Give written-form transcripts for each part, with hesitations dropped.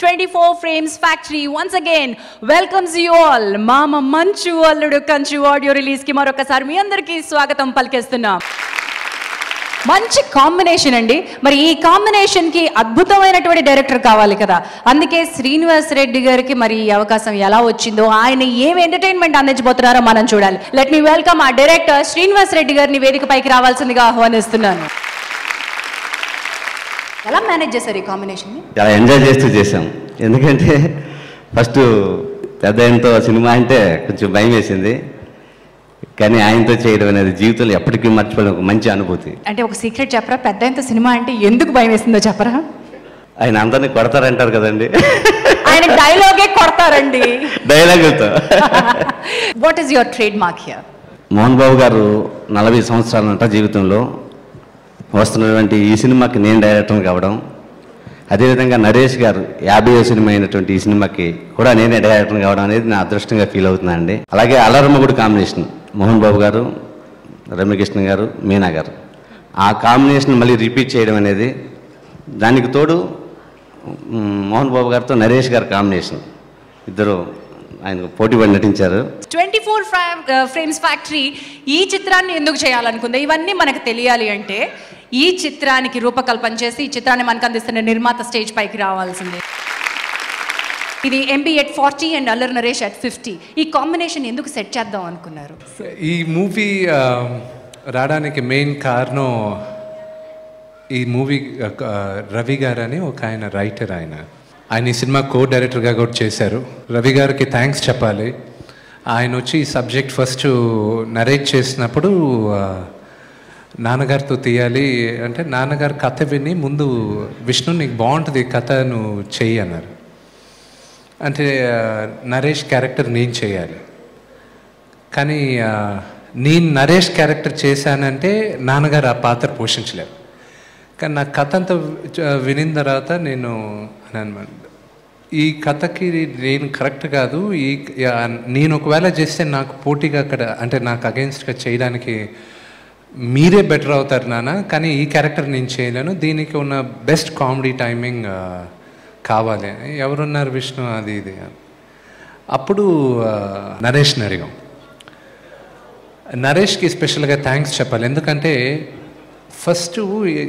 24 Frames Factory once again welcomes you all. Mama Manchu Alludu Kanchu audio release ki marokasari మీ అందరికీ స్వాగతం పలికేస్తున్నాం. మంచి combination అండి. మరి ఈ కాంబినేషన్ కి అద్భుతమైనటువంటి డైరెక్టర్ కావాలి కదా. అందుకే శ్రీనివాస్ రెడ్డి గారికి మరి ఈ అవకాశం ఎలా వచ్చిందో, ఆయన ఏం ఎంటర్టైన్మెంట్ అందించబోతున్నారో మనం చూడాలి. లెట్ మీ వెల్కమ్ ఆ డైరెక్టర్ శ్రీనివాస్ రెడ్డి గారిని వేదికపైకి రావాల్సిందిగా ఆహ్వానిస్తున్నాను. ఎలా మేనేజ్ చేశారు ఈ కాంబినేషన్? చాలా ఎంజాయ్ చేస్తూ చేసాం. ఎందుకంటే ఫస్ట్ పెద్ద ఆయనతో సినిమా అంటే కొంచెం భయం వేసింది, కానీ ఆయనతో చేయడం అనేది జీవితంలో ఎప్పటికీ మర్చిపోయిన ఒక మంచి అనుభూతి. అంటే ఒక సీక్రెట్ చెప్పరా, పెద్ద ఆయనతో సినిమా అంటే ఎందుకు భయం వేసిందో చెప్పరా? ఆయన అందరినీ కొడతారంటారు కదండి, ఆయన డైలాగే కొడతారండి. డైలాగులతో. What is your trade mark here? Mohan Babu garu 40 సంవత్సరాలంట జీవితంలో, వస్తున్నటువంటి ఈ సినిమాకి నేను డైరెక్టర్ కావడం, అదేవిధంగా నరేష్ గారు 50వ సినిమా అయినటువంటి ఈ సినిమాకి కూడా నేనే డైరెక్టర్ కావడం అనేది నా అదృష్టంగా ఫీల్ అవుతున్నానండి. అలాగే అల్లరమ్మగుడి కాంబినేషన్, మోహన్ బాబు గారు, రమ్యకృష్ణ గారు, మీనా గారు, ఆ కాంబినేషన్ మళ్ళీ రిపీట్ చేయడం అనేది, దానికి తోడు మోహన్ బాబు గారితో నరేష్ గారి కాంబినేషన్, ఇద్దరు ఆయన పోటీపడి నటించారు. 24 ఫ్రేమ్స్ ఫ్యాక్టరీ ఈ చిత్రాన్ని ఎందుకు చేయాలనుకుంది, ఇవన్నీ మనకు తెలియాలి అంటే ఈ చిత్రానికి రూపకల్పన చేసి ఈ చిత్రాన్ని మనకు అందిస్తున్న నిర్మాత స్టేజ్ పైకి రావాల్సిందే. ఇది MB at 40 and Allari Naresh at 50. ఈ కాంబినేషన్ ఎందుకు సెట్ చేద్దాం అనుకున్నారు? ఈ మూవీ రావడానికి మెయిన్ కారణం, ఈ మూవీ రవి గారు అని ఒక ఆయన రైటర్, ఆయన ఈ సినిమా కో డైరెక్టర్గా కూడా చేశారు. రవి గారికి థ్యాంక్స్ చెప్పాలి. ఆయన వచ్చి ఈ సబ్జెక్ట్ ఫస్ట్ నరేట్ చేసినప్పుడు నాన్నగారితో తీయాలి అంటే, నాన్నగారు కథ విని ముందు విష్ణు నీకు బాగుంటుంది కథ నువ్వు చెయ్యి అన్నారు. అంటే నరేష్ క్యారెక్టర్ నేను చేయాలి, కానీ నేను నరేష్ క్యారెక్టర్ చేశానంటే నాన్నగారు ఆ పాత్ర పోషించలేరు. కానీ నా కథ అంతా వినిన తర్వాత నేను అనమాట, ఈ కథకి నేను కరెక్ట్ కాదు, నేను ఒకవేళ చేస్తే నాకు పోటీగా అక్కడ అంటే నాకు అగెన్స్ట్గా చేయడానికి మీరే బెటర్ అవుతారు నాన్న, కానీ ఈ క్యారెక్టర్ నేను చేయలేను, దీనికి ఉన్న బెస్ట్ కామెడీ టైమింగ్ కావాలి. ఎవరున్నారు విష్ణు అది ఇది. అప్పుడు నరేష్ని అడిగాం. నరేష్కి స్పెషల్గా థ్యాంక్స్ చెప్పాలి, ఎందుకంటే ఫస్ట్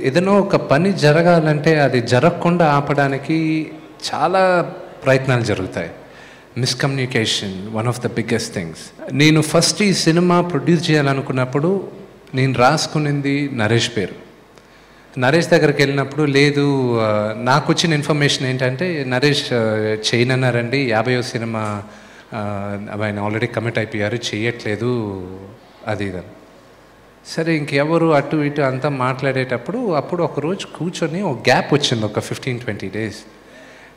ఏదైనా ఒక పని జరగాలంటే అది జరగకుండా ఆపడానికి చాలా ప్రయత్నాలు జరుగుతాయి. Miscommunication one of the biggest things. నేను ఫస్ట్ ఈ సినిమా ప్రొడ్యూస్ చేయాలనుకున్నప్పుడు నేను రాసుకునింది నరేష్ పేరు. నరేష్ దగ్గరికి వెళ్ళినప్పుడు లేదు, నాకు వచ్చిన ఇన్ఫర్మేషన్ ఏంటంటే నరేష్ చేయనన్నారండి, 50వ సినిమా ఆయన ఆల్రెడీ కమిట్ అయిపోయారు, చేయట్లేదు అది ఇది. సరే ఇంకెవరు అటు ఇటు అంతా మాట్లాడేటప్పుడు అప్పుడు ఒకరోజు కూర్చొని ఒక గ్యాప్ వచ్చింది, ఒక 15-20 డేస్.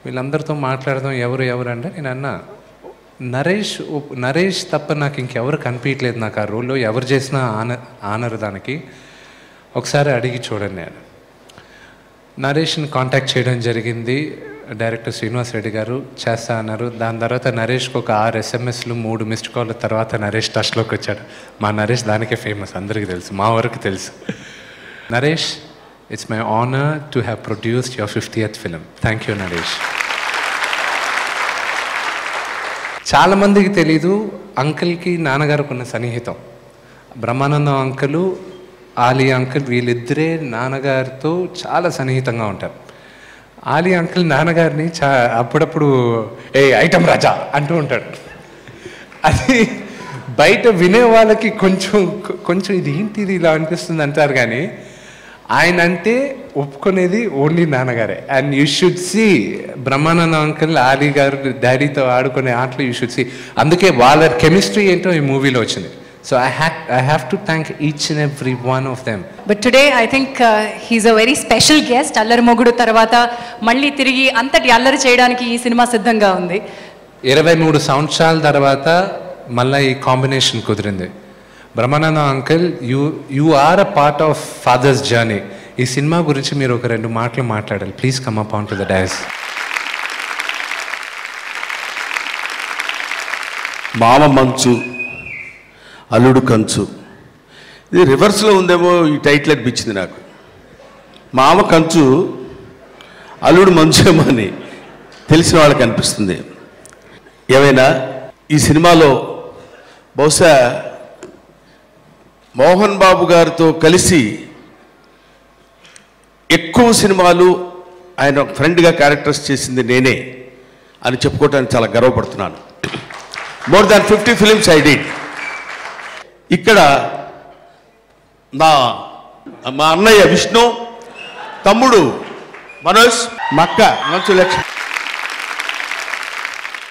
వీళ్ళందరితో మాట్లాడదాం ఎవరు అంటే నేను అన్నా, నరేష్ తప్ప నాకు ఇంకెవరు కనిపించట్లేదు, నాకు ఆ రోల్లో ఎవరు చేసినా ఆనరు, దానికి ఒకసారి అడిగి చూడండి నేను. నరేష్ని కాంటాక్ట్ చేయడం జరిగింది. డైరెక్టర్ శ్రీనివాస్ రెడ్డి గారు చేస్తా అన్నారు. దాని తర్వాత నరేష్కి ఒక 6 SMSలు 3 మిస్డ్ కాల్ తర్వాత నరేష్ టచ్లోకి వచ్చాడు. మా నరేష్ దానికే ఫేమస్, అందరికీ తెలుసు, మా వరకు తెలుసు. Naresh, it's my honour to have produced your 50th film. Thank you Naresh. చాలామందికి తెలీదు అంకుల్కి నాన్నగారికి ఉన్న సన్నిహితం. బ్రహ్మానందం అంకులు, ఆలీ అంకుల్ వీళ్ళిద్దరే నాన్నగారితో చాలా సన్నిహితంగా ఉంటారు. ఆలీ అంకుల్ నాన్నగారిని అప్పుడప్పుడు ఐటమ్ రాజా అంటూ ఉంటాడు. అది బయట వినే వాళ్ళకి కొంచెం ఇది ఏంటిది ఇలా అనిపిస్తుంది అంటారు, కానీ ఆయన అంటే ఒప్పుకునేది ఓన్లీ నాన్నగారే. And you should see Brahmananda uncle Ali garu డాడీతో ఆడుకునే ఆటలు యూ షుడ్ సీ. అందుకే వాళ్ళ కెమిస్ట్రీ ఏంటో ఈ మూవీలో వచ్చింది. So I have to thank each and every one of them. But today I think he's a very special guest. అల్లరి మొగుడు తర్వాత మళ్ళీ తిరిగి అంతటి అల్లరి చేయడానికి ఈ సినిమా సిద్ధంగా ఉంది. 23 సంవత్సరాల తర్వాత మళ్ళీ ఈ కాంబినేషన్ కుదిరింది. Brahmananda uncle, you are a part of father's journey. ఈ సినిమా గురించి మీరు ఒక 2 మాటలు మాట్లాడాలి. Please come up on to the dais. Mama Manchu, Alludu కంచు, ఇది రివర్స్లో ఉందేమో ఈ టైటిల్ అనిపించింది నాకు. మామ కంచు, అల్లుడు మంచు ఏమో అని. తెలిసిన వాళ్ళకి అనిపిస్తుంది. ఏమైనా ఈ సినిమాలో బహుశా మోహన్ బాబు గారితో కలిసి ఎక్కువ సినిమాలు ఆయన ఫ్రెండ్గా క్యారెక్టర్స్ చేసింది నేనే అని చెప్పుకోవటానికి చాలా గర్వపడుతున్నాను. More than 50 films I did. ఇక్కడ మా అన్నయ్య విష్ణు, తమ్ముడు మనోజ్, మా అక్క మంచు లక్ష్మి,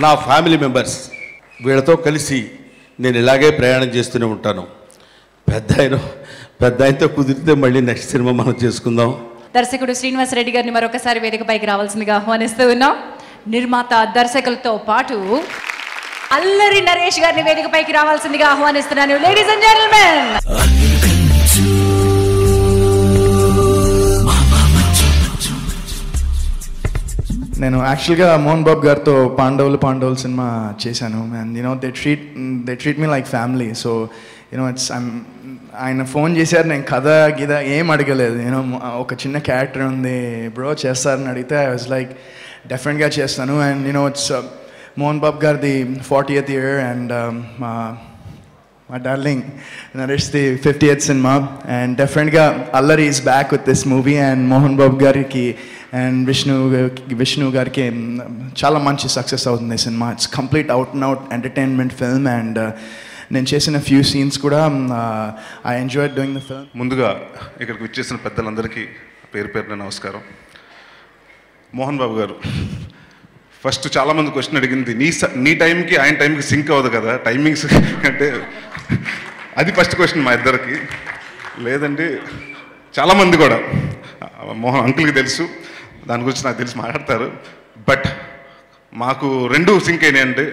నా ఫ్యామిలీ మెంబర్స్, వీళ్ళతో కలిసి నేను ఇలాగే ప్రయాణం చేస్తూనే ఉంటాను. పెద్ద ఆయనతో కుదిరితే మళ్ళీ నెక్స్ట్ సినిమా మనం చేసుకుందాం. దర్శకుడు శ్రీనివాస్ రెడ్డి గారిని మరొకసారి వేదికపైకి రావాల్సిందిగా ఆహ్వానిస్తూ ఉన్నాం. నిర్మాత దర్శకులతో పాటు అల్లరి నరేష్ గారిని వేదికపైకి రావాల్సిందిగా ఆహ్వానిస్తున్నాను. లేడీస్ అండ్ జెంటిల్మెన్, నేను యాక్చువల్గా మోహన్ బాబు గారితో పాండవులు సినిమా చేశాను. And you know they treat me like family. So you know ఆయన ఫోన్ చేశారు, నేను కథ గిద ఏం అడగలేదు. యూనో ఒక చిన్న క్యారెక్టర్ ఉంది బ్రో చేస్తారని అడిగితే ఐ వాజ్ లైక్ డెఫినెట్గా చేస్తాను. And you know it's Mohan Babu గారిది 40th year and my darling Naresh's 50th cinema, and definitely Allari is back with this movie, and Mohan Babu gariki and Vishnu gariki chala manchi success avutundi cinema. It's complete out and out entertainment film, and నేను చేసిన few scenes కూడా I enjoyed doing the film. ముందుగా ఇక్కడికి వచ్చేసిన పెద్దలందరికీ పేరు పేరున నమస్కారం. మోహన్ బాబు గారు, ఫస్ట్ చాలామంది క్వశ్చన్ అడిగింది, నీ టైంకి ఆయన టైంకి సింక్ అవ్వదు కదా టైమింగ్స్ అంటే, అది ఫస్ట్ క్వశ్చన్ మా ఇద్దరికి. లేదండి, చాలామంది కూడా మోహన్ అంకుల్కి తెలుసు, దాని గురించి నాకు తెలిసి మాట్లాడతారు. బట్ మాకు రెండు సింక్ అయినాయి. అంటే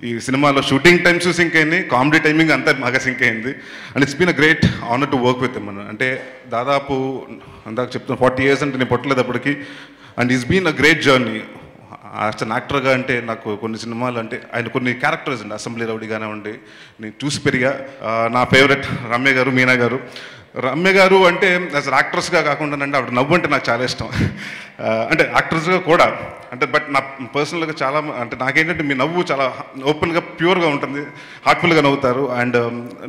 ఈ సినిమాలో షూటింగ్ టైమ్స్ సింక్ అయినాయి, కామెడీ టైమింగ్ అంతా బాగా సింక్ అయింది. And it's been a great honour to work with him. అంటే దాదాపు అందాక చెప్తున్నాను 40 years అంటే నేను పుట్టలేదు అప్పటికి. And is been a great journey as an యాక్టర్గా. అంటే నాకు కొన్ని సినిమాలు అంటే ఆయన కొన్ని క్యారెక్టర్స్ అండి, అసెంబ్లీ రౌడీగానే ఉండి నేను చూసి పెరిగా. నా ఫేవరెట్ రమ్య గారు, మీనా గారు. రమ్య గారు అంటే యాజ్ యాక్ట్రెస్గా కాకుండా అంటే ఆవిడ నవ్వు అంటే నాకు చాలా ఇష్టం. అంటే యాక్ట్రెస్గా కూడా అంటే, బట్ నా పర్సనల్గా చాలా అంటే నాకేంటంటే మీ నవ్వు చాలా ఓపెన్గా ప్యూర్గా ఉంటుంది, హార్ట్ఫుల్గా నవ్వుతారు. అండ్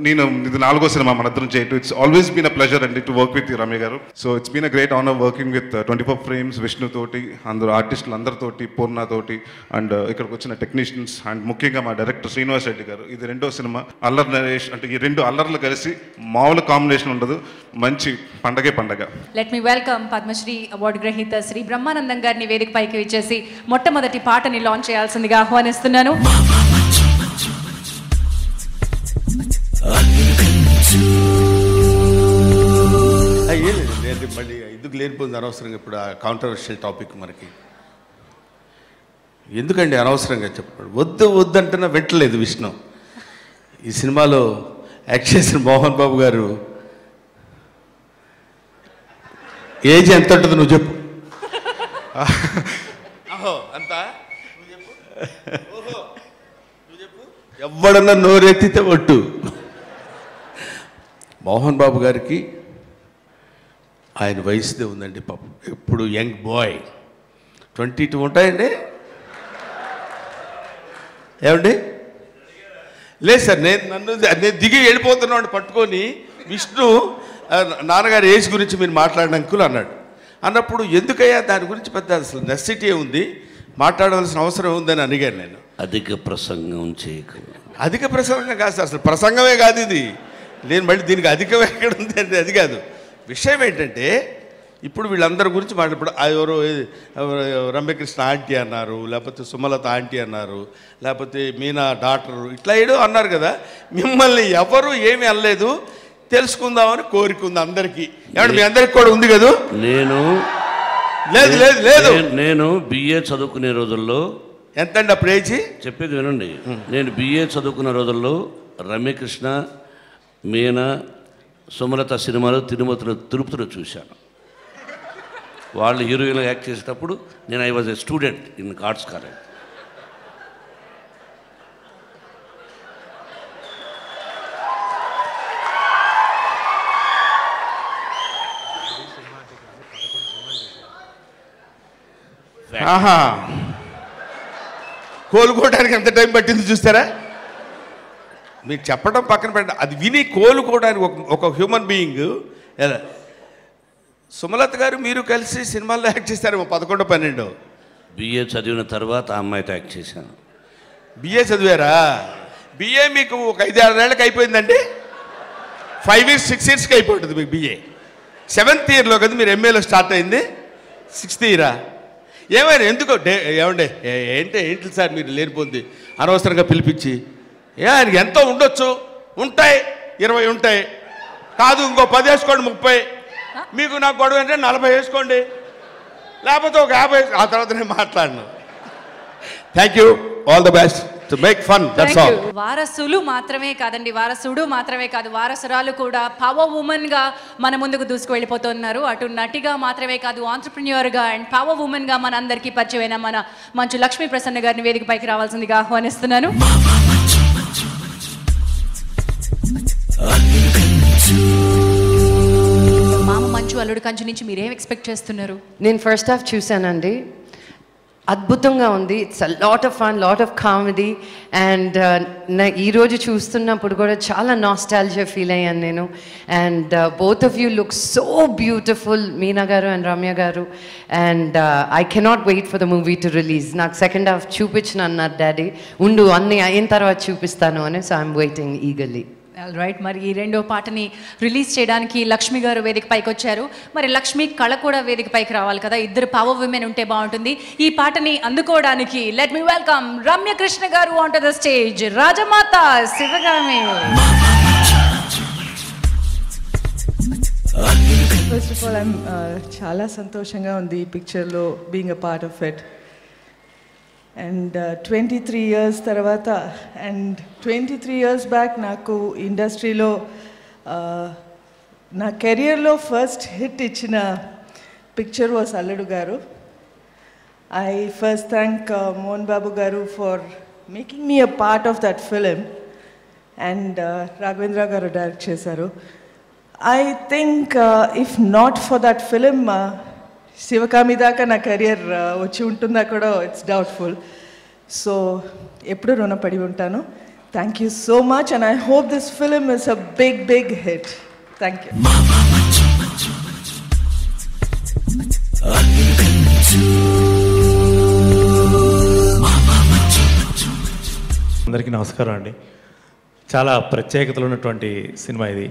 నేను ఇది 4వ సినిమా మన ఇద్దరం చేయటం. It's always been a pleasure అండి టు వర్క్ విత్ రమ్య గారు. So it's been a great honour working with 24 frames, Vishnu తోటి, అందరూ ఆర్టిస్టులు అందరితోటి, పూర్ణ తోటి, అండ్ ఇక్కడికి వచ్చిన టెక్నీషియన్స్, అండ్ ముఖ్యంగా మా డైరెక్టర్ శ్రీనివాస్ రెడ్డి గారు. ఇది 2వ సినిమా అల్లరి నరేష్. అంటే ఈ 2 అల్లర్లు కలిసి మామూలు కాంబినేషన్ ఉండదు, మంచి పండగే పండగ. Let me welcome Padma Shri award గ్రహీత శ్రీ బ్రహ్మానందం గారిని వేదికపైకి వచ్చేసి మొట్టమొదటి పాటని లాంచ్ చేయాల్సిందిగా ఆహ్వానిస్తున్నాను. మళ్ళీ ఎందుకు లేనిపోయింది అనవసరంగా ఇప్పుడు ఆ కాంట్రవర్షియల్ టాపిక్ మనకి ఎందుకండి అనవసరంగా చెప్పాడు. వద్దంటున్నా వెంటలేదు విష్ణు. ఈ సినిమాలో యాక్ట్ చేసిన మోహన్ బాబు గారు ఏజ్ ఎంత ఉంటుంది నువ్వు చెప్పు. అంతా ఎవడన్నా నోరెత్తితే ఒట్టు. మోహన్ బాబు గారికి ఆయన వయసుదే ఉందండి పాపం, ఎప్పుడు యంగ్ బాయ్. 22 ఉంటాయండి ఏమండి? లేదు సార్, నేను దిగి వెళ్ళిపోతున్నాను పట్టుకొని. విష్ణు నాన్నగారి ఏజ్ గురించి మీరు మాట్లాడిన అంకుల్ అన్నప్పుడు ఎందుకయ్యా దాని గురించి పెద్ద అసలు నెసెసిటీ ఉంది, మాట్లాడవలసిన అవసరం ఉందని అడిగాను నేను. అధిక ప్రసంగం చేయకు. అధిక ప్రసంగం కాదు సార్, అసలు ప్రసంగమే కాదు ఇది. నేను మళ్ళీ దీనికి అధికం ఎక్కడ ఉంది అంటే అది కాదు. విషయం ఏంటంటే ఇప్పుడు వీళ్ళందరి గురించి మాట్లాడు, ఎవరో రమ్యకృష్ణ ఆంటీ అన్నారు, లేకపోతే సుమలత ఆంటీ అన్నారు, లేకపోతే మీనా డాక్టరు, ఇట్లా ఏదో అన్నారు కదా. మిమ్మల్ని ఎవరు ఏమీ అనలేదు, తెలుసుకుందామని కోరిక ఉంది అందరికీ. ఏమంటే మీ అందరికి కూడా ఉంది కదా? నేను బిఏ చదువుకునే రోజుల్లో, ఎంతండి అప్పుడు ఏజీ చెప్పేది వినండి, నేను బిఏ చదువుకున్న రోజుల్లో రమ్యకృష్ణ, మీనా, సుమలత సినిమాలు తిరుపతిలో చూశాను. వాళ్ళు హీరోయిన్గా యాక్ట్ చేసేటప్పుడు నేను I was a student in arts college. కోలుకోవడానికి ఎంత టైం పట్టింది చూస్తారా? మీరు చెప్పడం పక్కన పెట్టండి, అది విని కోలుకోవడానికి ఒక హ్యూమన్ బీయింగ్ ఎలా. సుమలత గారు మీరు కలిసి సినిమాల్లో యాక్ట్ చేశారు 11, 12. బిఏ చదివిన తర్వాత ఆ అమ్మాయితో యాక్ట్ చేశాను. బిఏ చదివారా? బిఏ మీకు ఒక 5-6 ఏళ్ళకి అయిపోయిందండి. 5 years 6 yearsకి అయిపోతుంది మీకు బిఏ. 7th yearలో కదా మీరు ఎంఏలో స్టార్ట్ అయింది. 6th year ఏమైనా ఎందుకో ఏమండే ఏంటి సార్ మీరు లేనిపోంది అనవసరంగా పిలిపించి. ఆయనకి ఎంతో ఉండొచ్చు, ఉంటాయి 20 ఉంటాయి, కాదు ఇంకో 10 వేసుకోండి 30, మీకు నాకు గొడవ అంటే 40 వేసుకోండి, లేకపోతే ఒక 50, ఆ తర్వాత నేను మాట్లాడను. Thank you, all the best to make fun, that's all. వారసులు మాత్రమే కాదండి, వారసుడు మాత్రమే కాదు, వారసురాలు కూడా పవర్ ఉమెన్ గా మన ముందుకు దూసుకు వెళ్ళిపోతున్నారు. అటు నటిగా మాత్రమే కాదు, ఆంటర్ప్రెన్యూర్ గా అండ్ పవర్ ఉమెన్ గా మన అందరికీ పరిచయమైన మన మంచు లక్ష్మీ ప్రసన్న గారిని వేదిక పైకి రావాల్సిందిగా ఆహ్వానిస్తున్నాను. మామ మంచు అల్లుడు కంచు నుంచి మీరేం ఎక్స్పెక్ట్ చేస్తున్నారు? నేను ఫస్ట్ హాఫ్ చూశానండి, అద్భుతంగా ఉంది. It's a lot of fun, lot of comedy. And ఈరోజు చూస్తున్నప్పుడు కూడా చాలా నాస్టాల్జియా ఫీల్ అయ్యాను నేను. And both of you look so beautiful, Meena గారు అండ్ రమ్య గారు. And I cannot wait for the movie to release. నాకు సెకండ్ హాఫ్ చూపించిన అన్నారు డాడీ, ఉండు అన్నీ అయిన తర్వాత చూపిస్తాను అని. So I'm waiting eagerly. Right, మరి ఈ రెండో పాటని రిలీజ్ చేయడానికి లక్ష్మి గారు వేదిక పైకి వచ్చారు. మరి లక్ష్మి కళ కూడా వేదిక పైకి రావాలి కదా, ఇద్దరు పవర్ విమెన్ ఉంటే బాగుంటుంది. ఈ పాటని అందుకోవడానికి let me welcome Ramya Krishna garu on to the stage, Rajamata Sivagami. First of all I'm చాలా సంతోషంగా ఉంది ఈ పిక్చర్లో being a part of it. And 23 years తర్వాత, అండ్ 23 years బ్యాక్ నాకు ఇండస్ట్రీలో నా కెరియర్లో ఫస్ట్ హిట్ ఇచ్చిన picture was Alludu Garu. I first thank Mohan Babu garu for making me a part of that film. And Raghavendra garu direct చేశారు. I think if not for that film Sivakami దాకా నా career వచ్చి ఉంటుందా కూడా ఇట్స్ డౌట్ఫుల్. సో ఎప్పుడు రుణపడి ఉంటాను. Thank you so much and I hope this film is a big hit. Thank you. అందరికీ నమస్కారం అండి. చాలా ప్రత్యేకతలు ఉన్నటువంటి సినిమా ఇది.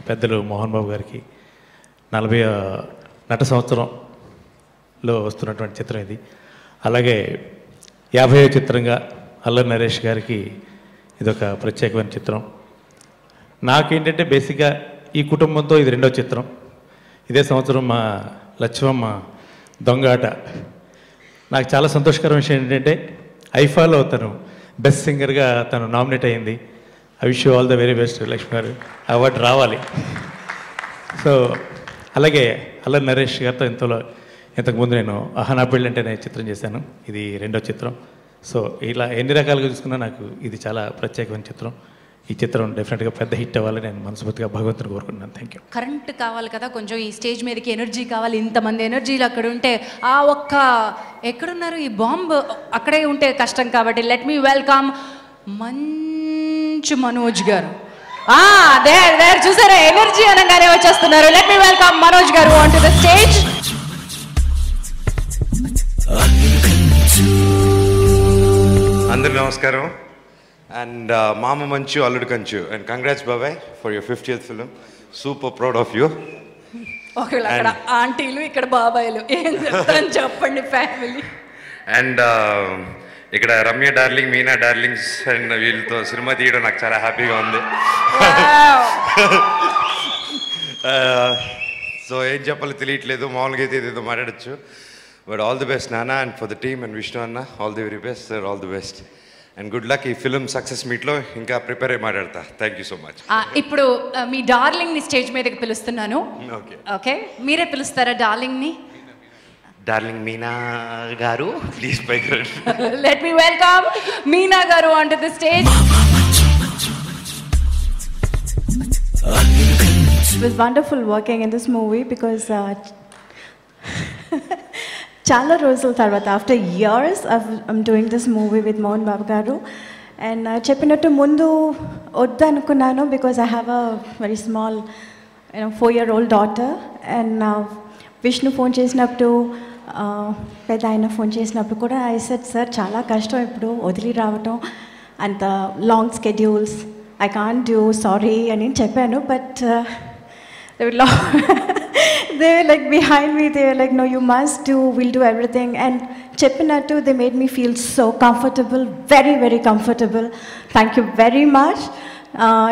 పెద్దలు మోహన్ బాబు గారికి 40వ నట సంవత్సరంలో వస్తున్నటువంటి చిత్రం ఇది. అలాగే 50వ చిత్రంగా అల్లరి నరేష్ గారికి ఇదొక ప్రత్యేకమైన చిత్రం. నాకేంటంటే బేసిక్గా ఈ కుటుంబంతో ఇది రెండో చిత్రం. ఇదే సంవత్సరం మా లక్ష్మమ్మ దొంగ ఆట. నాకు చాలా సంతోషకరమైన విషయం ఏంటంటే ఐఫాలో తను బెస్ట్ సింగర్గా తను నామినేట్ అయ్యింది. I wish you all the very best Lakshmi గారు, అవార్డు రావాలి. సో అలాగే అల్లరి నరేష్ గారితో ఇంతకుముందు నేను అహనా పెళ్ళి అంటే నేను చిత్రం చేశాను. ఇది రెండో చిత్రం. సో ఇలా ఎన్ని రకాలుగా చూసుకున్నా నాకు ఇది చాలా ప్రత్యేకమైన చిత్రం. ఈ చిత్రం డెఫినెట్గా పెద్ద హిట్ అవ్వాలని నేను మనస్ఫూర్తిగా భగవంతుని కోరుకుంటున్నాను. Thank you. కరెంట్ కావాలి కదా, కొంచెం ఈ స్టేజ్ మీదకి ఎనర్జీ కావాలి. ఇంతమంది ఎనర్జీలు అక్కడ ఉంటే ఆ ఒక్క ఎక్కడున్నారు ఈ బాంబు అక్కడే ఉంటే కష్టం. కాబట్టి let me welcome Manchu Manoj గారు. దేర్ చూసారా, ఎనర్జీ అనగానే వచ్చేస్తున్నారు. లెట్ మీ వెల్కమ్ మనోజ్ గారు ఆన్ టు ద స్టేజ్. అందరికీ నమస్కారం. అండ్ మామ మంచు అల్లుడు కంచు అండ్ కంగ్రాట్స్ బాబాయ్ for your 50th film. Super proud of you. ఒకవేళ అక్కడ ఆంటీలు ఇక్కడ బాబాయిలు ఏం చెప్తాను చెప్పండి ఫ్యామిలీ. అండ్ ఇక్కడ Ramya darling, Meena darlings and వీళ్ళతో సినిమా తీయడం నాకు చాలా హ్యాపీగా ఉంది. సో ఏం చెప్పాలో తెలియట్లేదు, మామూలుగా అయితే ఏదో మాట్లాడచ్చు. బట్ ఆల్ ది బెస్ట్ నాన్న and for the team and Vishnu అన్న, all the very best sir, all the best and good luck. ఈ ఫిలిం సక్సెస్ మీట్లో ఇంకా ప్రిపేర్ అయ్యి మాట్లాడతా. Thank you so much. ఇప్పుడు మీ డార్లింగ్ ని స్టేజ్ మీదకి పిలుస్తున్నాను. ఓకే, మీరే పిలుస్తారా డార్లింగ్ ని? డార్లింగ్ మీనా గారు ప్లీజ్ పైకి రండి. లెట్ మీ వెల్కమ్ మీనా గారు on to the stage. It was wonderful working in this movie because చాలా రోజుల తర్వాత after years I'm doing this movie with Mohan Babu garu. And చెప్పినట్టు ముందు వద్దనుకున్నాను because I have a very small 4-year-old daughter. And Vishnu phone చేసినప్పుడు పెద్ద ఆయన ఫోన్ చేసినప్పుడు కూడా ఐ సెడ్ సార్ చాలా కష్టం ఇప్పుడు వదిలి రావటం, అంత long schedules, I can't do, sorry అని చెప్పాను. But they were like behind me, they were like, no, you must do, we'll do everything. And cheppinattu, they made me feel so comfortable, very, very comfortable. Thank you very much.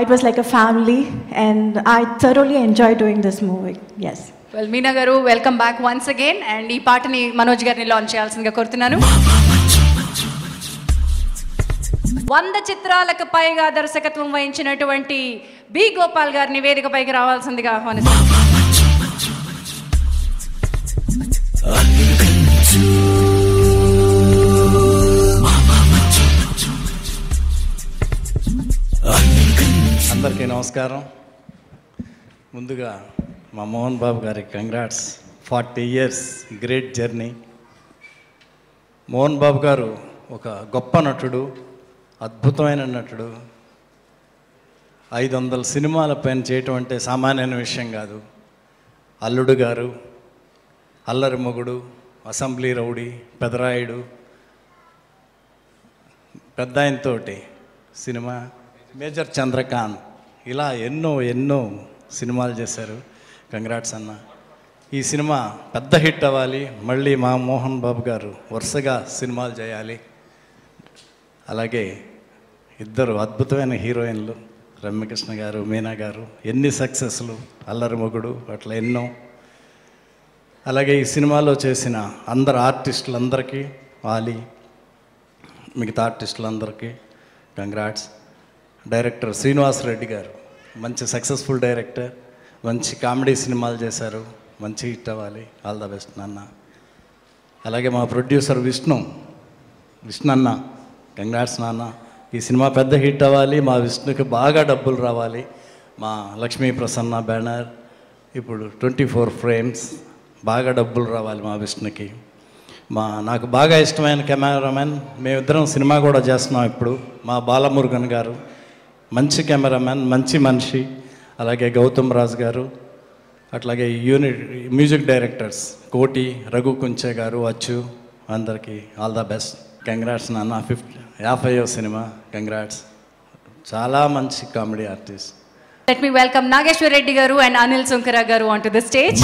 It was like a family and I thoroughly enjoyed doing this movie. Yes. Well, Meena garu, welcome back once again. And ee paatani Manoj garini launch cheyalsindiga korutunnanu. 100 చిత్రాలకు పైగా దర్శకత్వం వహించినటువంటి B Gopal గారిని వేదికపైకి రావాల్సిందిగా ఆహ్వానిస్తున్నాను. అందరికీ నమస్కారం. ముందుగా మా మోహన్ బాబు గారికి congrats. 40 years great journey. Mohan Babu garu ఒక గొప్ప నటుడు, అద్భుతమైన నటుడు. 500 సినిమాల పైన చేయటం అంటే సామాన్యమైన విషయం కాదు. అల్లుడు గారు, అల్లరి మొగుడు, అసెంబ్లీ రౌడీ, పెదరాయుడు, పెద్ద ఆయనతోటి సినిమా, మేజర్ చంద్రకాంత్, ఇలా ఎన్నో సినిమాలు చేశారు. కంగ్రాట్స్ అన్న. ఈ సినిమా పెద్ద హిట్ అవ్వాలి. మళ్ళీ మా మోహన్ బాబు గారు వరుసగా సినిమాలు చేయాలి. అలాగే ఇద్దరు అద్భుతమైన హీరోయిన్లు, రమ్యకృష్ణ గారు, మీనా గారు, ఎన్ని సక్సెస్లు, అల్లరి మొగుడు, అట్లా ఎన్నో. అలాగే ఈ సినిమాలో చేసిన అందరు ఆర్టిస్టులందరికీ, వాలి, మిగతా ఆర్టిస్టులందరికీ కంగ్రాట్స్. డైరెక్టర్ శ్రీనివాస్ రెడ్డి గారు మంచి సక్సెస్ఫుల్ డైరెక్టర్, మంచి కామెడీ సినిమాలు చేశారు, మంచి హిట్ అవ్వాలి. ఆల్ ద బెస్ట్ నాన్న. అలాగే మా ప్రొడ్యూసర్ విష్ణు అన్న, కంగ్రాట్స్ నాన్న. ఈ సినిమా పెద్ద హిట్ అవ్వాలి, మా విష్ణుకి బాగా డబ్బులు రావాలి. మా లక్ష్మీ ప్రసన్న బ్యానర్, ఇప్పుడు 24 frames, బాగా డబ్బులు రావాలి మా విష్ణుకి. నాకు బాగా ఇష్టమైన కెమెరామెన్, మేమిద్దరం సినిమా కూడా చేస్తున్నాం ఇప్పుడు, మా బాలమురుగన్ గారు, మంచి కెమెరామెన్, మంచి మనిషి. అలాగే గౌతమ్ రాజ్ గారు, అట్లాగే మ్యూజిక్ డైరెక్టర్స్ కోటి, రఘు కుంచే గారు, అచ్చు, అందరికీ ఆల్ ద బెస్ట్. కంగ్రాట్స్ నాన్న. 50వ సినిమా, కంగ్రాట్స్. చాలా మంచి comedy artist. Let me welcome Nageshwar Reddy garu and Anil Sunkara garu onto the stage.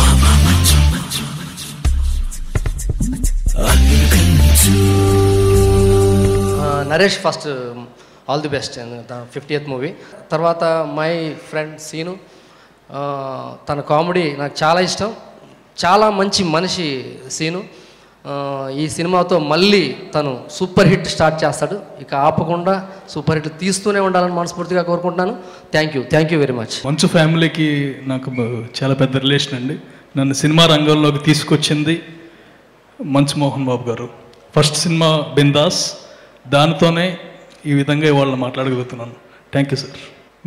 Naresh first all the best and 50th movie. తర్వాత మై ఫ్రెండ్ సీను, తన comedy నాకు చాలా ఇష్టం, చాలా మంచి మనిషి సీను. ఈ సినిమాతో మళ్ళీ తను సూపర్ హిట్ స్టార్ట్ చేస్తాడు, ఇక ఆపకుండా సూపర్ హిట్ తీస్తూనే ఉండాలని మనస్ఫూర్తిగా కోరుకుంటున్నాను. Thank you very much. మంచు ఫ్యామిలీకి నాకు చాలా పెద్ద రిలేషన్ అండి. నన్ను సినిమా రంగంలోకి తీసుకొచ్చింది మంచు మోహన్ బాబు గారు. ఫస్ట్ సినిమా బిందాస్, దానితోనే ఈ విధంగా ఇవాళ మాట్లాడగలుగుతున్నాను. Thank you sir.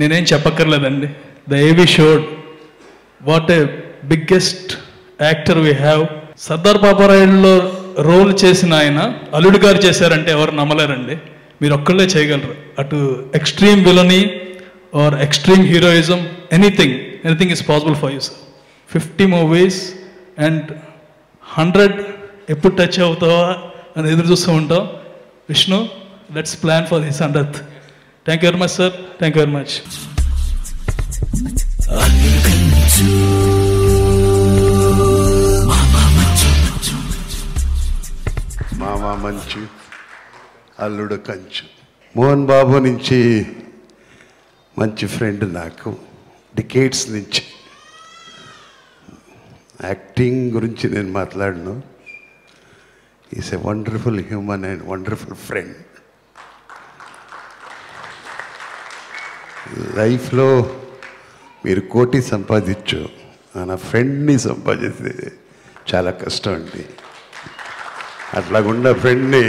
నేనేం చెప్పక్కర్లేదండి. The AV showed what a biggest actor we have. Sardar పాపారాయుడులో రోల్ చేసిన ఆయన అల్లుడు గారు చేశారంటే ఎవరు నమ్మలేరండి. మీరు ఒక్కళ్ళే చేయగలరు. అటు extreme villainy are extreme heroism, anything is possible for you sir. 50 movies and 100 ఎప్పుడు టచ్ అవుతావా అని ఎదురు చూస్తూ ఉంటాం. Vishnu, let's plan for his 100th. Thank you very much sir. Thank you very much. మామ మంచు, అల్లుడు కంచు. మోహన్ బాబు నుంచి మంచి ఫ్రెండ్ నాకు, డికేట్స్ నుంచి. యాక్టింగ్ గురించి నేను మాట్లాడను. Is a wonderful human and wonderful friend. లైఫ్లో మీరు కోటి సంపాదించు, నా ఫ్రెండ్ని సంపాదిస్తే చాలా కష్టం అండి. అట్లాగుండా ఫ్రెండ్ని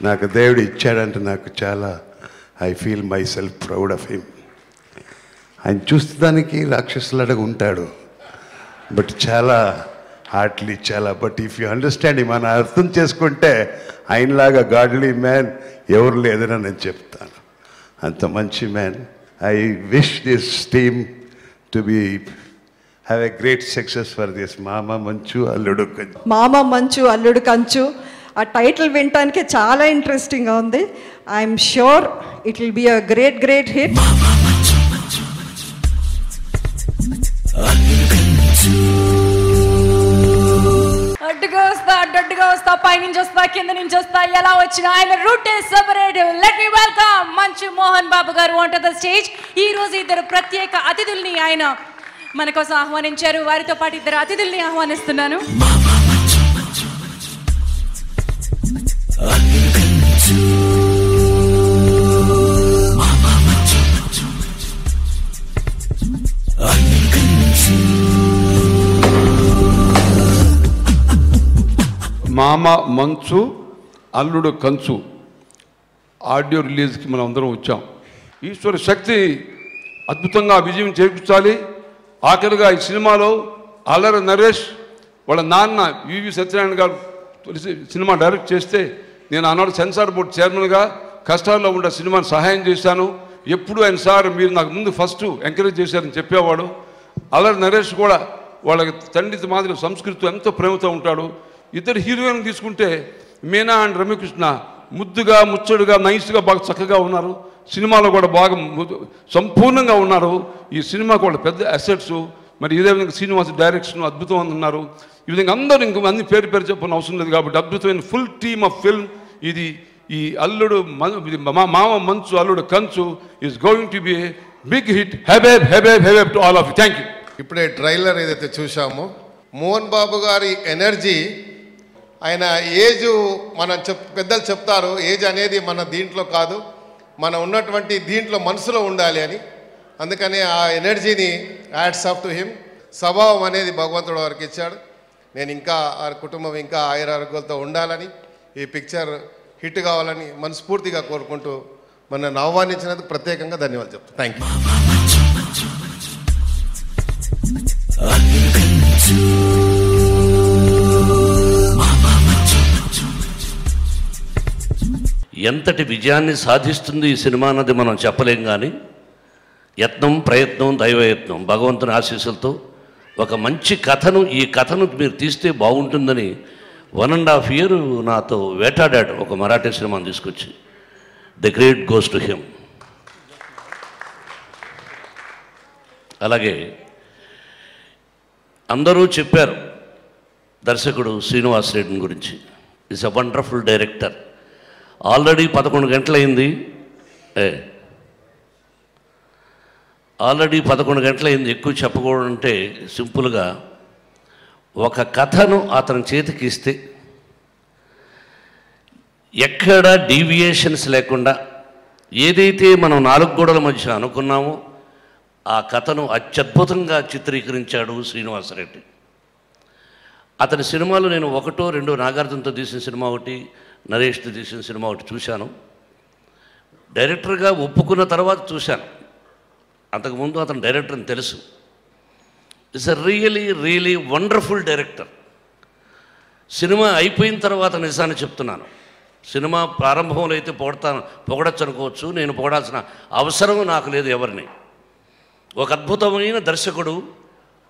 నాకు దేవుడు ఇచ్చాడంటే నాకు చాలా, I feel my self proud of him. ఆయన చూస్తానికి రాక్షసులాగా ఉంటాడు, బట్ చాలా హార్ట్లీ చాలా. బట్ ఇఫ్ యూ అండర్స్టాండ్, మనం అర్థం చేసుకుంటే ఆయనలాగా గాడ్లీ మ్యాన్ ఎవరు లేదని నేను చెప్తాను. అంత మంచి man. I wish this team to be have a great success for this మామ మంచు అల్లుడు కంచు. మామ మంచు అల్లుడు కంచు ఆ టైటిల్ వినటానికి చాలా ఇంట్రెస్టింగ్గా ఉంది. I'm sure it will be a great hit. అడ్డుగా వస్తా పైనుంచి వస్తా కింద నుంచి వస్తా ఎలా వచ్చినా ఆయన route is separate. Let me welcome Manchu Mohan Babu గారు ఆన్ టు ద స్టేజ్. ఈ రోజు ఇద్దరు ప్రత్యేక అతిథుల్ని ఆయన మన కోసం ఆహ్వానించారు. వారితో పాటు ఇద్దరు అతిథుల్ని ఆహ్వానిస్తున్నాను. మామ మంచు అల్లుడు కంచు ఆడియో రిలీజ్కి మనం అందరం వచ్చాం. ఈశ్వర శక్తి అద్భుతంగా విజయం చేకూర్చాలి. ఆఖరిగా ఈ సినిమాలో అల్లరి నరేష్ వాళ్ళ నాన్న వివి సత్యనారాయణ గారు తొలిసి సినిమా డైరెక్ట్ చేస్తే నేను ఆనాడు సెన్సార్ బోర్డు చైర్మన్గా కష్టాల్లో ఉన్న సినిమాని సహాయం చేశాను. ఎప్పుడు ఆయన సార్ మీరు నాకు ముందు ఫస్ట్ ఎంకరేజ్ చేశారని చెప్పేవాడు. అల్లరి నరేష్ కూడా వాళ్ళకి తండ్రి మాదిరి సంస్కృతితో ఎంతో ప్రేమతో ఉంటాడు. ఇద్దరు హీరోయిన్ తీసుకుంటే మీనా అండ్ రమ్యకృష్ణ ముద్దుగా ముచ్చడుగా నైస్గా బాగా చక్కగా ఉన్నారు. సినిమాలో కూడా బాగా సంపూర్ణంగా ఉన్నారు. ఈ సినిమాకు వాళ్ళ పెద్ద అసెట్స్. మరి ఇదే విధంగా శ్రీనివాస్ డైరెక్షన్ అద్భుతం ఉన్నారు. ఈ విధంగా అందరూ ఇంక అన్ని పేరు చెప్పని అవసరం లేదు కాబట్టి అద్భుతమైన ఫుల్ టీమ్ ఆఫ్ ఫిల్మ్ ఇది. ఈ అల్లుడు మామ Manchu Alludu Kanchu is going to be big hit. హెబేబ్ to all of you. Thank you. ఇప్పుడే ట్రైలర్ ఏదైతే చూసామో మోహన్ బాబు గారి ఎనర్జీ, ఆయన ఏజ్ మనం పెద్దలు చెప్తారు ఏజ్ అనేది మన దీంట్లో కాదు, మన ఉన్నటువంటి దీంట్లో మనసులో ఉండాలి అని. అందుకని ఆ ఎనర్జీని యాడ్స్ ఆఫ్ టు హిమ్. స్వభావం అనేది భగవంతుడు వారికి ఇచ్చాడు. నేను ఇంకా ఆ కుటుంబం ఇంకా ఆయురారోగ్యాలతో ఉండాలని, ఈ పిక్చర్ హిట్ కావాలని మనస్ఫూర్తిగా కోరుకుంటూ మనల్ని ఆహ్వానించినందుకు ప్రత్యేకంగా ధన్యవాదాలు చెప్తాను. థ్యాంక్ ఎంతటి విజయాన్ని సాధిస్తుంది ఈ సినిమా అన్నది మనం చెప్పలేం. కానీ యత్నం ప్రయత్నం దైవయత్నం భగవంతుని ఆశీస్సులతో ఒక మంచి కథను ఈ కథను మీరు తీస్తే బాగుంటుందని 1.5 year నాతో వేటాడాడు. ఒక మరాఠీ సినిమాను తీసుకొచ్చి the great goes to him. అలాగే అందరూ చెప్పారు దర్శకుడు శ్రీనివాస్ రెడ్డిని గురించి. Is a wonderful director. Already 11 గంటలైంది. ఆల్రెడీ 11 గంటలైంది. ఎక్కువ చెప్పకూడదు అంటే సింపుల్గా ఒక కథను అతని చేతికి ఇస్తే ఎక్కడ డీవియేషన్స్ లేకుండా ఏదైతే మనం 4 గోడల మధ్య అనుకున్నామో ఆ కథను అత్యద్భుతంగా చిత్రీకరించాడు శ్రీనివాసరెడ్డి. అతని సినిమాలు నేను 1, 2 నాగార్జునతో తీసిన సినిమా ఒకటి, నరేష్తో తీసిన సినిమా ఒకటి చూశాను. డైరెక్టర్గా ఒప్పుకున్న తర్వాత చూశాను. అంతకుముందు అతను డైరెక్టర్ అని తెలుసు. It's a really wonderful director. Cinema అయిపోయిన తర్వాత నిజాన్ని చెప్తున్నాను. సినిమా ప్రారంభంలో అయితే పొగడచ్చు అనుకోవచ్చు. నేను పొగడాల్సిన అవసరం నాకు లేదు ఎవరిని. ఒక అద్భుతమైన దర్శకుడు.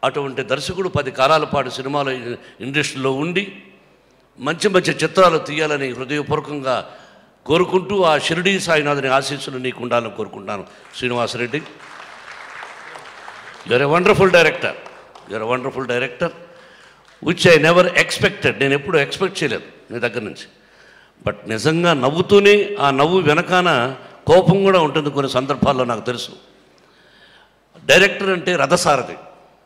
అటువంటి దర్శకుడు 10 కాలాల పాటు సినిమాలో ఇండస్ట్రీలో ఉండి మంచి మంచి చిత్రాలు తీయాలని హృదయపూర్వకంగా కోరుకుంటూ ఆ షిరిడీ సాయినాథుని ఆశీస్సులు నీకు ఉండాలని కోరుకుంటాను. Srinivasa Reddy, you're a wonderful director which I never expected. నేను ఎప్పుడు ఎక్స్పెక్ట్ చేయలేదు నీ దగ్గర నుంచి. బట్ నిజంగా నవ్వుతూనే ఆ నవ్వు వెనకాన కోపం కూడా ఉంటుంది కొన్ని సందర్భాల్లో నాకు తెలుసు. డైరెక్టర్ అంటే రథసారథి,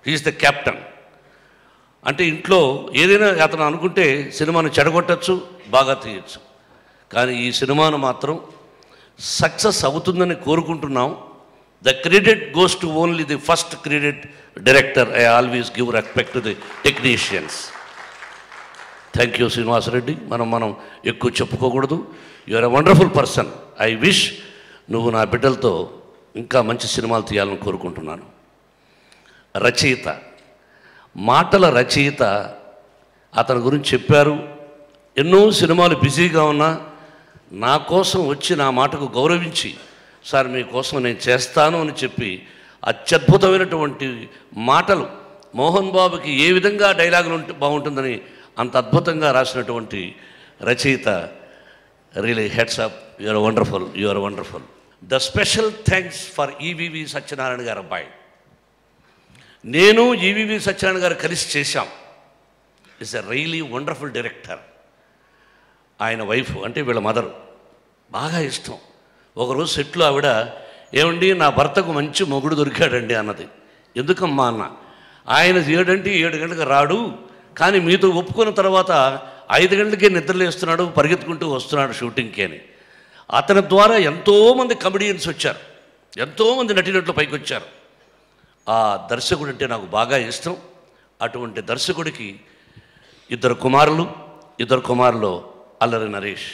హీఈస్ ద క్యాప్టెన్. అంటే ఇంట్లో ఏదైనా అతను అనుకుంటే సినిమాను చెడగొట్టచ్చు, బాగా తీయచ్చు. కానీ ఈ సినిమాను మాత్రం సక్సెస్ అవుతుందని కోరుకుంటున్నాం. The credit goes to only the first credit director. I always give respect to the technicians. Thank you Srinivasa Reddy. మనం ఎక్కువ చెప్పుకోకూడదు. You are a wonderful person. I wish నువ్వు నా బిడ్డలతో ఇంకా మంచి సినిమాలు తీయాలని కోరుకుంటున్నాను. రచయిత, మాటల రచయిత అతని గురించి చెప్పారు. ఎన్నో సినిమాలు బిజీగా ఉన్నా నా కోసం వచ్చి నా మాటకు గౌరవించి, సార్ మీకోసం నేను చేస్తాను అని చెప్పి అత్యద్భుతమైనటువంటి మాటలు, మోహన్ బాబుకి ఏ విధంగా డైలాగులు బాగుంటుందని అంత అద్భుతంగా రాసినటువంటి రచయిత, really heads up, you're wonderful, you're wonderful. The special thanks for EVV Satyanarayana గారు అబ్బాయి. నేను ఈవీవి సత్యనారాయణ గారు కలిసి చేశాం. It's a really wonderful director. ఆయన వైఫ్ అంటే వీళ్ళ మదరు బాగా ఇష్టం. ఒకరోజు సెట్లో ఆవిడ, ఏమండి నా భర్తకు మంచి మొగుడు దొరికాడండి అన్నది. ఎందుకమ్మా అన్న. ఆయన 7 గంటలకు రాడు, కానీ మీతో ఒప్పుకున్న తర్వాత 5 గంటలకే నిద్రలేస్తున్నాడు, పరిగెత్తుకుంటూ వస్తున్నాడు షూటింగ్కి అని. అతని ద్వారా ఎంతోమంది కమెడియన్స్ వచ్చారు, ఎంతోమంది నటినట్లు పైకి వచ్చారు. ఆ దర్శకుడు అంటే నాకు బాగా ఇష్టం. అటువంటి దర్శకుడికి 2 కుమారులు అల్లరి నరేష్.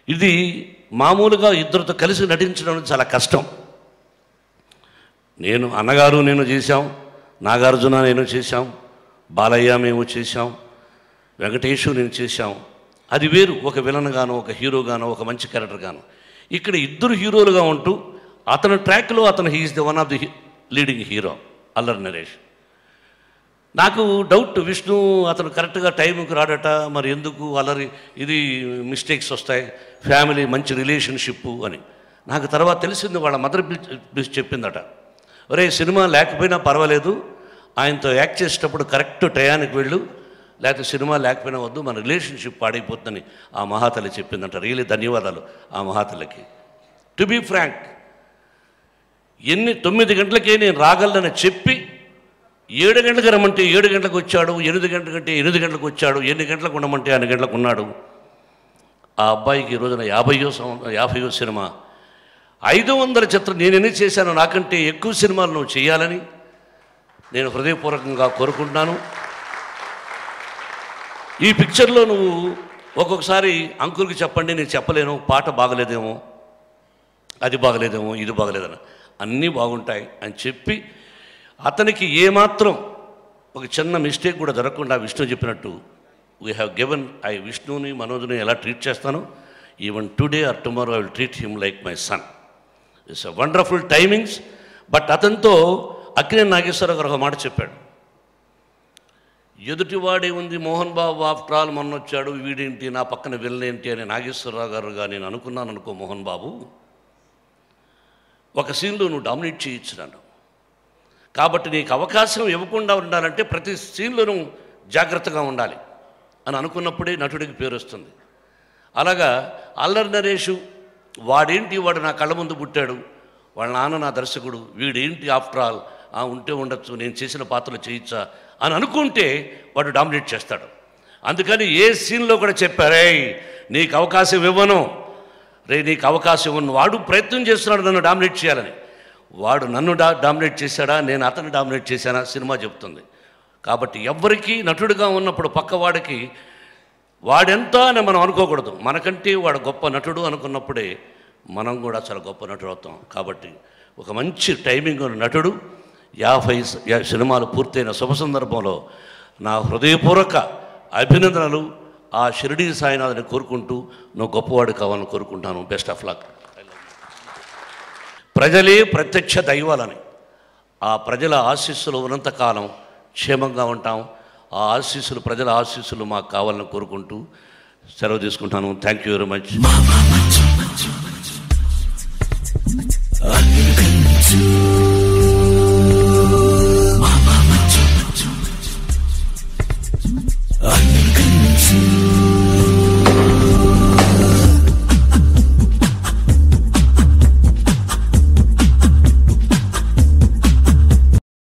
ఇది మామూలుగా 2తో కలిసి నటించడం చాలా కష్టం. నేను అన్నగారు నేను చేశాం, నాగార్జున నేను చేశాం, బాలయ్య మేము చేశాం, వెంకటేషు నేను చేశాం. అది వేరు, ఒక విలన్ గాను, ఒక హీరోగాను, ఒక మంచి క్యారెక్టర్ గాను. ఇక్కడ 2 హీరోలుగా ఉంటూ అతని ట్రాక్లో he's the one of the leading hero Allari Naresh. నాకు డౌట్, విష్ణు అతను కరెక్ట్గా టైంకి రాడట, మరి ఎందుకు అల్లరి ఇది మిస్టేక్స్ వస్తాయి, ఫ్యామిలీ మంచి రిలేషన్షిప్ అని. నాకు తర్వాత తెలిసింది, వాళ్ళ మదర్ పిలిచి చెప్పిందట, ఒరే సినిమా లేకపోయినా పర్వాలేదు, ఆయనతో యాక్ట్ చేసేటప్పుడు కరెక్ట్ టయానికి వెళ్ళు, లేకపోతే సినిమా లేకపోయినా వద్దు, మన రిలేషన్షిప్ పాడైపోతుందని ఆ మహాతల్లి చెప్పిందంట. రియలీ ధన్యవాదాలు ఆ మహాతల్లికి. టు బీ ఫ్రాంక్, 9 గంటలకే నేను రాగలనని చెప్పి 7 గంటలకు రమ్మంటే 7 గంటలకు వచ్చాడు, 8 గంటలకంటే 8 గంటలకు వచ్చాడు, 8 గంటలకు ఉండమంటే 8 గంటలకు ఉన్నాడు. ఆ అబ్బాయికి ఈ రోజున 50వ సినిమా. 500 చిత్రం నేను ఎన్ని చేశాను, నాకంటే ఎక్కువ సినిమాలు నువ్వు చేయాలని నేను హృదయపూర్వకంగా కోరుకుంటున్నాను. ఈ పిక్చర్లో నువ్వు ఒక్కొక్కసారి అంకుల్కి చెప్పండి, నేను చెప్పలేను, పాట బాగలేదేమో, అది బాగలేదేమో, ఇది బాగలేదని, అన్నీ బాగుంటాయి అని చెప్పి అతనికి ఏమాత్రం ఒక చిన్న మిస్టేక్ కూడా జరగకుండా విష్ణు చెప్పినట్టు వీ హ్యావ్ గివెన్ విష్ణుని మనోజ్ని ఎలా ట్రీట్ చేస్తాను, even today or tomorrow I will treat him like my son. It's a wonderful timings. But అతనితో అక్కినేని నాగేశ్వరరావు గారు ఒక మాట చెప్పాడు, ఎదుటివాడే ఉంది మోహన్ బాబు, ఆఫ్టర్ ఆల్ మొన్న వచ్చాడు, వీడేంటి నా పక్కన వెళ్ళేంటి అని నాగేశ్వరరావు గారుగా నేను అనుకున్నాను అనుకో, మోహన్ బాబు ఒక సీన్లో నువ్వు డామినేట్ చేయొచ్చు నన్ను, కాబట్టి నీకు అవకాశం ఇవ్వకుండా ఉండాలంటే ప్రతి సీన్లోనూ జాగ్రత్తగా ఉండాలి అని అనుకున్నప్పుడే నటుడికి పేరు వస్తుంది. అలాగా అల్లరి నరేషు, వాడేంటి వాడు నా కళ్ళ ముందు పుట్టాడు, వాళ్ళ నాన్న నా దర్శకుడు, వీడేంటి ఆఫ్టర్ ఆల్ ఉంటే ఉండొచ్చు, నేను చేసిన పాత్రలు చేయొచ్చా అని అనుకుంటే వాడు డామినేట్ చేస్తాడు. అందుకని ఏ సీన్లో కూడా చెప్పారే నీకు అవకాశం ఇవ్వను, నీకు అవకాశం ఇవ్వను. వాడు ప్రయత్నం చేస్తున్నాడు నన్ను డామినేట్ చేయాలని. వాడు నన్ను డామినేట్ చేశాడా, నేను అతన్ని డామినేట్ చేశానా సినిమా చెప్తుంది. కాబట్టి ఎవ్వరికీ నటుడుగా ఉన్నప్పుడు పక్కవాడికి వాడెంత అని మనం అనుకోకూడదు. మనకంటే వాడు గొప్ప నటుడు అనుకున్నప్పుడే మనం కూడా చాలా గొప్ప నటుడు అవుతాం. కాబట్టి ఒక మంచి టైమింగ్ ఉన్న నటుడు 50 సినిమాలు పూర్తయిన శుభ సందర్భంలో నా హృదయపూర్వక అభినందనలు. ఆ షిరిడీ సాయినాథ్ని కోరుకుంటూ నువ్వు గొప్పవాడు కావాలని కోరుకుంటాను. Best of luck. ప్రజలే ప్రత్యక్ష దైవాలని, ఆ ప్రజల ఆశీస్సులు ఉన్నంతకాలం క్షేమంగా ఉంటాం. ఆ ఆశీస్సులు, ప్రజల ఆశీస్సులు మాకు కావాలని కోరుకుంటూ సెలవు తీసుకుంటాను. Thank you very much. I'm